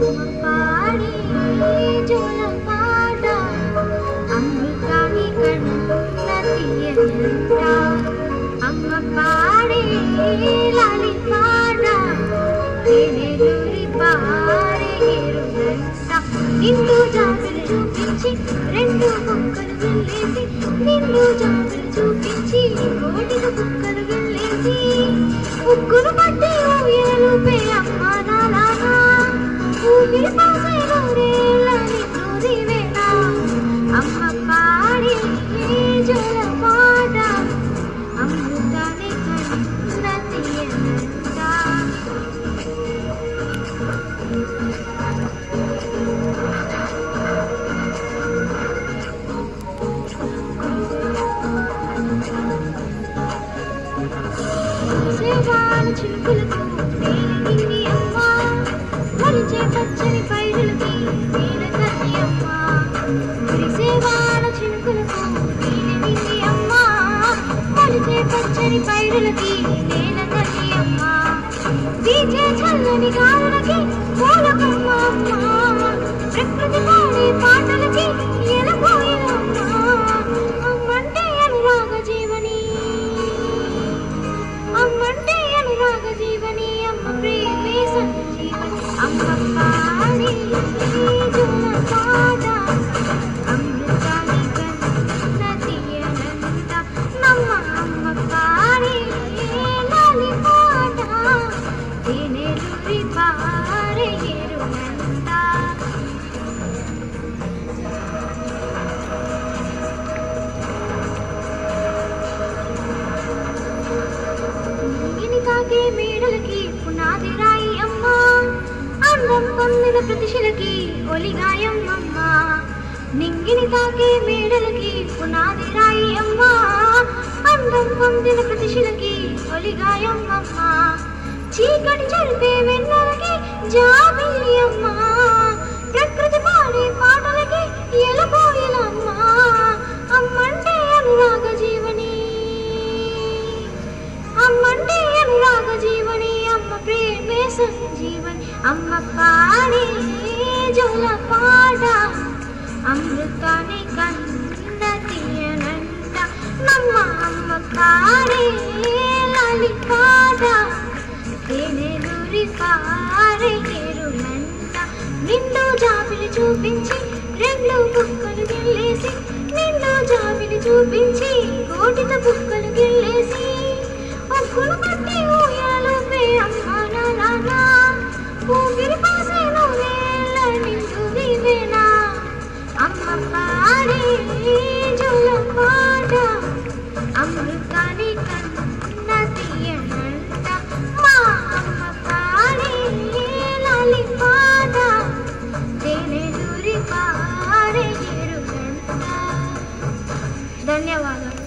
అమ్మ పాడే జోల పాట అమృతాన్ని కన్న తీయనంట అమ్మ పాడే లాలి పాట తేనెలూరి పారే ఎరునంట నిన్ను జాబిలు చూపించి రెండు బుక్కలు వెళ్ళేసి నిన్ను జాబిలు చూపించి కోటిగా బుక్కలు వెళ్ళేసి ముగ్గురు పట్టి ఊయలుపే అమ్మ నాలాగా ఊపిరి పాసైలో రేళ్ళ నిన్ను దివేనా అమ్మ పాడే జోల పాట అమృతాన్ని కన్న తీయనంట సేవాల చిలుకలకు నేలగిరి అమ్మ మరిచే పచ్చని పైరులకి నేల తల్లి అమ్మ సేవాల చిలుకలకు నేలగిరి అమ్మ మరిచే పచ్చని పైరులకి నేల తల్లి అమ్మ వీచే చల్లని గాలులకి పూలకమ్మ అమ్మ ప్రకృతి పాడే పాటలకి ఎలపోయినమ్మ అమ్మంటే అనురాగ జీవని అమ్మంటే అనురాగ జీవని అమ్మ ప్రేమే సంజీవని అమ్మ పాడే జోల పాట అమృతాన్ని కన్న తీయనంట నమ్మ అమ్మ పాడే లాలి పాట తేనెలూరి పారే ఎరునంట తాకే మేడలకి పునాది రాయి అమ్మ అందం పొందిన ప్రతిశలకి ఒలిగాయం అమ్మ నింగిని తాకే మేడలకి పునాది రాయి అమ్మ అందం పొందిన ప్రతిశలకి ఒలిగాయం అమ్మ చీకటి చెరిపే వెన్నెలకి జాబిల్లి అమ్మ ప్రకృతి పాడే పాటలకి ఎలపోయిలమ్మ అమ్మంటే అనురాగ జీవని అమ్మంటే అనురాగ జీవని అమ్మ ప్రేమే సంజీవని అమ్మ పాడే జోల పాట అమృతాన్ని కన్న తీయనంట నమ్మ అమ్మ పాడే లాలి పాట తేనెలూరి పారే ఎరునంట నిన్ను జాబిలి చూపించి రెండు బుక్కలు గిల్లేసి నిన్ను జాబిలి చూపించి కోటిత బుక్కలు గిల్లేసి ఒక్కులు పట్టి ఊయలుపే అమ్మ నాలాగా ఊపిరి పాసైలో రేళ్ళ నిన్ను దివేనా అమ్మ పాడే జోల పాట అమృతాన్ని కన్న తీయనంట మా అమ్మ పాడే లాలి పాట తేనెలూరి పారే ఎరునంట ధన్యవాదాలు.